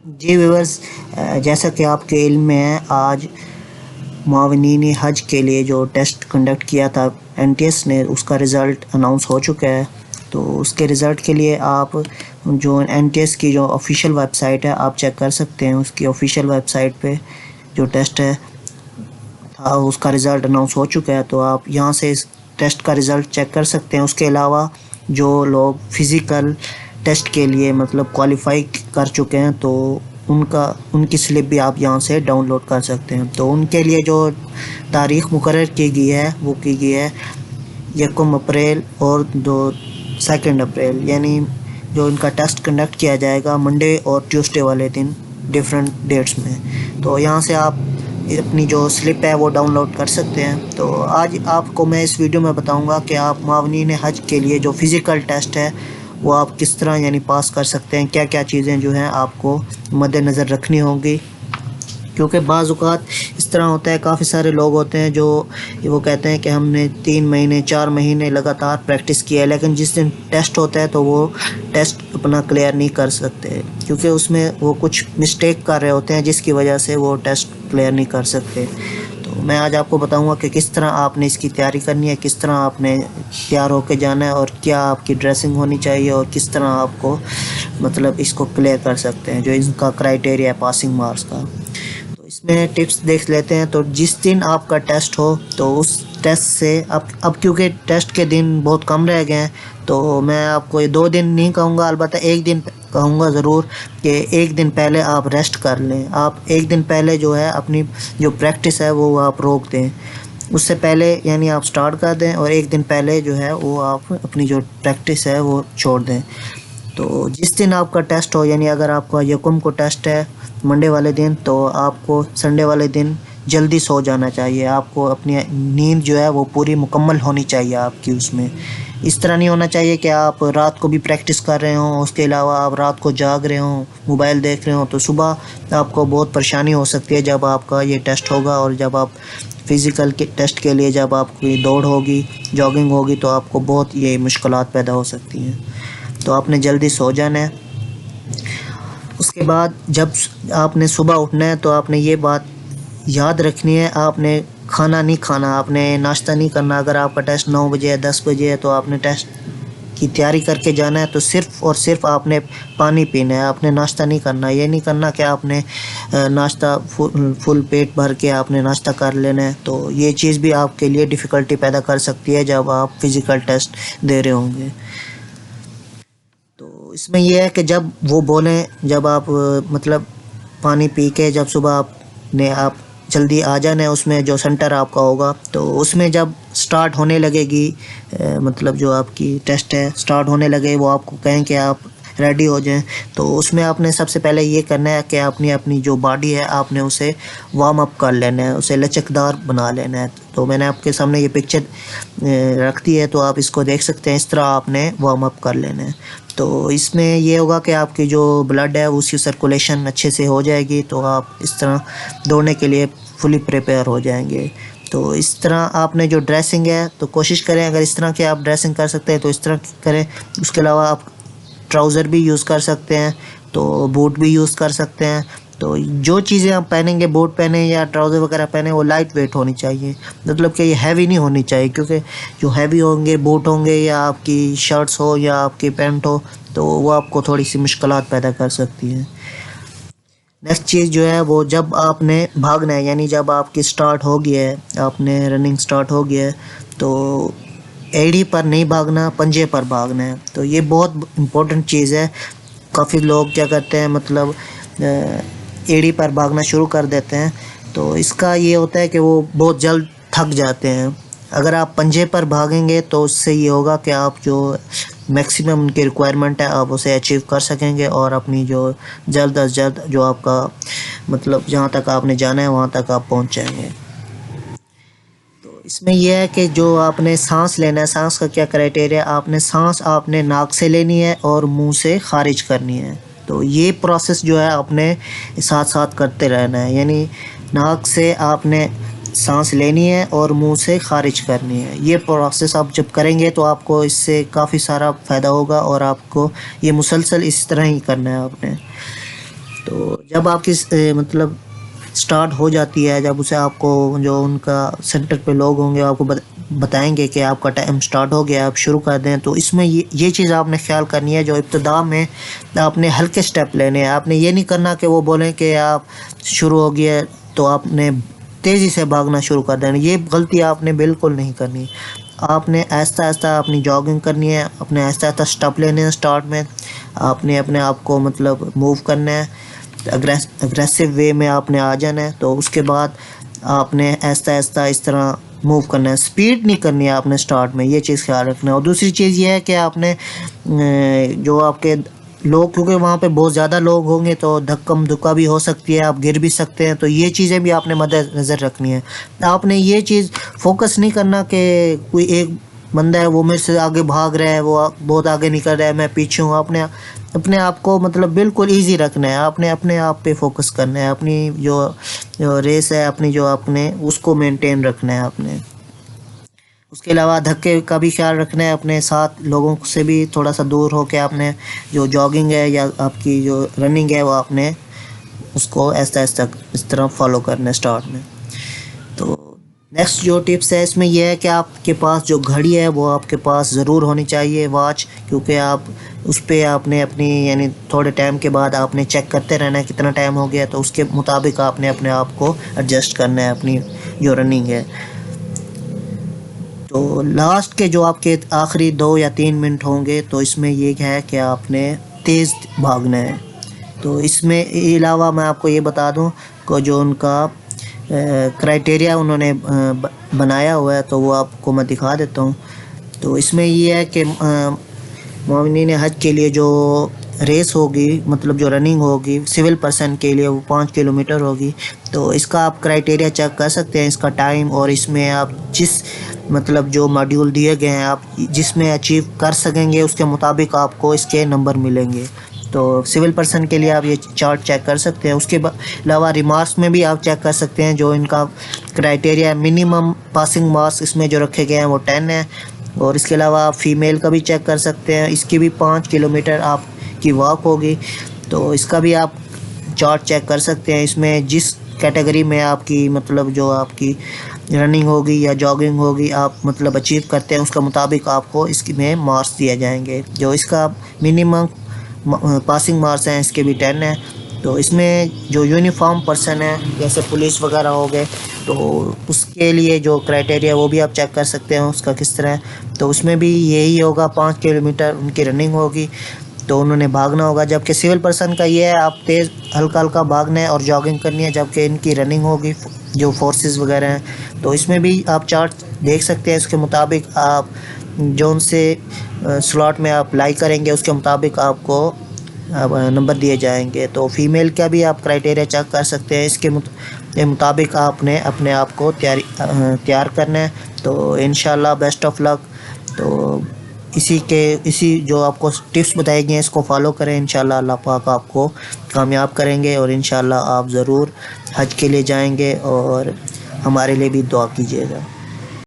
जी viewers, जैसा कि आपके इल्म में है, आज मुआविनीन हज के लिए जो टेस्ट कंडक्ट किया था एनटीएस ने, उसका रिज़ल्ट अनाउंस हो चुका है। तो उसके रिज़ल्ट के लिए आप जो एनटीएस की जो ऑफिशियल वेबसाइट है आप चेक कर सकते हैं। उसकी ऑफिशियल वेबसाइट पे जो टेस्ट है था उसका रिज़ल्ट अनाउंस हो चुका है, तो आप यहाँ से इस टेस्ट का रिज़ल्ट चेक कर सकते हैं। उसके अलावा जो लोग फ़िज़िकल टेस्ट के लिए मतलब क्वालिफाई कर चुके हैं तो उनकी स्लिप भी आप यहाँ से डाउनलोड कर सकते हैं। तो उनके लिए जो तारीख़ मुकर्रर की गई है वो की गई है 1 अप्रैल और 2 अप्रैल, यानी जो इनका टेस्ट कंडक्ट किया जाएगा मंडे और ट्यूसडे वाले दिन डिफरेंट डेट्स में। तो यहाँ से आप अपनी जो स्लिप है वो डाउनलोड कर सकते हैं। तो आज आपको मैं इस वीडियो में बताऊंगा कि आप मुआविनीन हज के लिए जो फ़िज़िकल टेस्ट है वो आप किस तरह यानी पास कर सकते हैं, क्या क्या चीज़ें जो हैं आपको मद्देनज़र रखनी होंगी। क्योंकि बाज़ औक़ात इस तरह होता है, काफ़ी सारे लोग होते हैं जो वो कहते हैं कि हमने 3 महीने 4 महीने लगातार प्रैक्टिस किया है, लेकिन जिस दिन टेस्ट होता है तो वो टेस्ट अपना क्लियर नहीं कर सकते, क्योंकि उसमें वो कुछ मिस्टेक कर रहे होते हैं जिसकी वजह से वो टेस्ट क्लियर नहीं कर सकते। तो मैं आज आपको बताऊंगा कि किस तरह आपने इसकी तैयारी करनी है, किस तरह आपने तैयार होकर जाना है और क्या आपकी ड्रेसिंग होनी चाहिए और किस तरह आपको मतलब इसको क्लियर कर सकते हैं, जो इनका क्राइटेरिया है पासिंग मार्क्स का। तो इसमें टिप्स देख लेते हैं। तो जिस दिन आपका टेस्ट हो तो उस टेस्ट से अब क्योंकि टेस्ट के दिन बहुत कम रह गए हैं तो मैं आपको ये 2 दिन नहीं कहूँगा, अलबत्ता 1 दिन कहूँगा ज़रूर कि 1 दिन पहले आप रेस्ट कर लें। आप 1 दिन पहले जो है अपनी जो प्रैक्टिस है वो आप रोक दें, उससे पहले यानी आप स्टार्ट कर दें और 1 दिन पहले जो है वो आप अपनी जो प्रैक्टिस है वो छोड़ दें। तो जिस दिन आपका टेस्ट हो, यानी अगर आपका यकम को टेस्ट है मंडे वाले दिन, तो आपको संडे वाले दिन जल्दी सो जाना चाहिए। आपको अपनी नींद जो है वो पूरी मुकम्मल होनी चाहिए आपकी। उसमें इस तरह नहीं होना चाहिए कि आप रात को भी प्रैक्टिस कर रहे हों, उसके अलावा आप रात को जाग रहे हों, मोबाइल देख रहे हों, तो सुबह आपको बहुत परेशानी हो सकती है जब आपका ये टेस्ट होगा। और जब आप फ़िज़िकल के टेस्ट के लिए जब आपकी दौड़ होगी, जॉगिंग होगी, तो आपको बहुत ये मुश्किलात पैदा हो सकती हैं। तो आपने जल्दी सो जाना है। उसके बाद जब आपने सुबह उठना है तो आपने ये बात याद रखनी है, आपने खाना नहीं खाना, आपने नाश्ता नहीं करना। अगर आपका टेस्ट 9 बजे है 10 बजे है तो आपने टेस्ट की तैयारी करके जाना है, तो सिर्फ़ और सिर्फ आपने पानी पीना है, आपने नाश्ता नहीं करना। ये नहीं करना कि आपने नाश्ता फुल पेट भर के आपने नाश्ता कर लेना है। तो ये चीज़ भी आपके लिए डिफ़िकल्टी पैदा कर सकती है जब आप फ़िज़िकल टेस्ट दे रहे होंगे। तो इसमें यह है कि जब वो बोलें, जब आप मतलब पानी पी के जब सुबह आप जल्दी आ जाना है, उसमें जो सेंटर आपका होगा तो उसमें जब स्टार्ट होने लगेगी मतलब जो आपकी टेस्ट है स्टार्ट होने लगे, वो आपको कहें कि आप रेडी हो जाएं, तो उसमें आपने सबसे पहले ये करना है कि अपनी जो बॉडी है आपने उसे वार्म अप कर लेना है, उसे लचकदार बना लेना है। तो मैंने आपके सामने ये पिक्चर रख दी है, तो आप इसको देख सकते हैं। इस तरह आपने वार्म अप कर लेना है। तो इसमें ये होगा कि आपकी जो ब्लड है उसकी सर्कुलेशन अच्छे से हो जाएगी, तो आप इस तरह दौड़ने के लिए फुली प्रिपेयर हो जाएंगे। तो इस तरह आपने जो ड्रेसिंग है तो कोशिश करें, अगर इस तरह की आप ड्रेसिंग कर सकते हैं तो इस तरह करें। उसके अलावा आप ट्राउज़र भी यूज़ कर सकते हैं, तो बूट भी यूज़ कर सकते हैं। तो जो चीज़ें आप पहनेंगे, बूट पहने या ट्राउज़र वगैरह पहने, वो लाइट वेट होनी चाहिए, मतलब कि ये हैवी नहीं होनी चाहिए। क्योंकि जो हैवी होंगे बूट होंगे या आपकी शर्ट्स हो या आपकी पैंट हो तो वो आपको थोड़ी सी मुश्किलात पैदा कर सकती हैं। नेक्स्ट चीज़ जो है वो जब आपने भागना है, यानी जब आपकी स्टार्ट हो गया है, आपने रनिंग स्टार्ट हो गया है, तो एड़ी पर नहीं भागना, पंजे पर भागना है। तो ये बहुत इम्पोर्टेंट चीज़ है। काफ़ी लोग क्या करते हैं मतलब एड़ी पर भागना शुरू कर देते हैं, तो इसका ये होता है कि वो बहुत जल्द थक जाते हैं। अगर आप पंजे पर भागेंगे तो उससे ये होगा कि आप जो मैक्सिमम उनकी रिक्वायरमेंट है आप उसे अचीव कर सकेंगे और अपनी जो जल्द अज जल्द जो आपका मतलब जहाँ तक आपने जाना है वहाँ तक आप पहुँच जाएंगे। तो इसमें यह है कि जो आपने सांस लेना है, सांस का क्या क्राइटेरिया, आपने सांस आपने नाक से लेनी है और मुंह से खारिज करनी है। तो ये प्रोसेस जो है आपने साथ साथ करते रहना है, यानी नाक से आपने सांस लेनी है और मुंह से खारिज करनी है। ये प्रोसेस आप जब करेंगे तो आपको इससे काफ़ी सारा फ़ायदा होगा और आपको ये मुसलसल इस तरह ही करना है आपने। तो जब आपकी मतलब स्टार्ट हो जाती है, जब उसे आपको जो उनका सेंटर पे लोग होंगे आपको बताएंगे कि आपका टाइम स्टार्ट हो गया, आप शुरू कर दें। तो इसमें ये चीज़ आपने ख्याल करनी है, जो इब्तिदा में आपने हल्के स्टेप लेने हैं। आपने ये नहीं करना कि वो बोलें कि आप शुरू हो गया तो आपने तेज़ी से भागना शुरू कर देना। ये गलती आपने बिल्कुल नहीं करनी। आपने आहिस्ता आहिस्ता अपनी जॉगिंग करनी है, अपने आहिस्ता आहिस्ता स्टेप लेने हैं। स्टार्ट में आपने अपने आप को मतलब मूव करना है, अग्रेसिव वे में आपने आ जाना है। तो उसके बाद आपने आहिस्ता आहिस्ता इस तरह मूव करना है, स्पीड नहीं करनी है आपने स्टार्ट में, ये चीज़ ख्याल रखना है। और दूसरी चीज़ ये है कि आपने जो आपके लोग, क्योंकि वहाँ पे बहुत ज़्यादा लोग होंगे तो धक्कम धुक्का भी हो सकती है, आप गिर भी सकते हैं। तो ये चीज़ें भी आपने मद्देनज़र रखनी है। आपने ये चीज़ फोकस नहीं करना कि कोई एक बंदा है वो मेरे से आगे भाग रहा है, वो बहुत आगे निकल रहा है, मैं पीछे हूँ। आपने अपने आप को मतलब बिल्कुल इजी रखना है। आपने अपने आप पे फोकस करना है, अपनी जो रेस है अपनी जो आपने उसको मेंटेन रखना है आपने। उसके अलावा धक्के का भी ख्याल रखना है, अपने साथ लोगों से भी थोड़ा सा दूर हो के आपने जो जॉगिंग है या आपकी जो रनिंग है वो आपने उसको ऐसा ऐसा इस तरह फॉलो करना है स्टार्ट में। तो नेक्स्ट जो टिप्स है इसमें यह है कि आपके पास जो घड़ी है वो आपके पास ज़रूर होनी चाहिए, वॉच, क्योंकि आप उस पर आपने अपनी यानी थोड़े टाइम के बाद आपने चेक करते रहना है कितना टाइम हो गया। तो उसके मुताबिक आपने अपने आप को एडजस्ट करना है अपनी जो रनिंग है। तो लास्ट के जो आपके आखिरी 2 या 3 मिनट होंगे तो इसमें ये है कि आपने तेज़ भागना है। तो इसमें अलावा मैं आपको ये बता दूं कि जो उनका क्राइटेरिया उन्होंने बनाया हुआ है तो वो आपको मैं दिखा देता हूँ। तो इसमें ये है कि मोमिनीन हज के लिए जो रेस होगी, मतलब जो रनिंग होगी सिविल पर्सन के लिए, वो 5 किलोमीटर होगी। तो इसका आप क्राइटेरिया चेक कर सकते हैं, इसका टाइम, और इसमें आप जिस मतलब जो मॉड्यूल दिए गए हैं आप जिसमें अचीव कर सकेंगे उसके मुताबिक आपको इसके नंबर मिलेंगे। तो सिविल पर्सन के लिए आप ये चार्ट चेक कर सकते हैं। उसके अलावा रिमार्क्स में भी आप चेक कर सकते हैं जो इनका क्राइटेरिया मिनिमम पासिंग मार्क्स इसमें जो रखे गए हैं वो 10 है। और इसके अलावा आप फ़ीमेल का भी चेक कर सकते हैं, इसकी भी 5 किलोमीटर आपकी वॉक होगी। तो इसका भी आप चार्ट चेक कर सकते हैं। इसमें जिस कैटेगरी में आपकी मतलब जो आपकी रनिंग होगी या जॉगिंग होगी आप मतलब अचीव करते हैं उसके मुताबिक आपको इसमें मार्क्स दिए जाएंगे। जो इसका मिनिमम पासिंग मार्क्स हैं इसके भी 10 है। तो इसमें जो यूनिफॉर्म पर्सन है जैसे पुलिस वगैरह हो गए तो उसके लिए जो क्राइटेरिया वो भी आप चेक कर सकते हैं उसका किस तरह है। तो उसमें भी यही होगा, 5 किलोमीटर उनकी रनिंग होगी तो उन्होंने भागना होगा। जबकि सिविल पर्सन का ये है आप तेज़ हल्का हल्का भागना है और जॉगिंग करनी है, जबकि इनकी रनिंग होगी जो फोर्सेस वगैरह हैं। तो इसमें भी आप चार्ट देख सकते हैं, इसके मुताबिक आप जो उनसे स्लॉट में आप लाई करेंगे उसके मुताबिक आपको नंबर दिए जाएंगे। तो फीमेल का भी आप क्राइटेरिया चेक कर सकते हैं, इसके मुताबिक आपने अपने आप को तैयार करना है। तो इंशाल्लाह बेस्ट ऑफ लक। तो इसी जो आपको टिप्स बताई गई हैं इसको फॉलो करें, इंशाल्लाह अल्लाह पाक आपको कामयाब करेंगे और इंशाल्लाह आप ज़रूर हज के लिए जाएंगे और हमारे लिए भी दुआ कीजिएगा।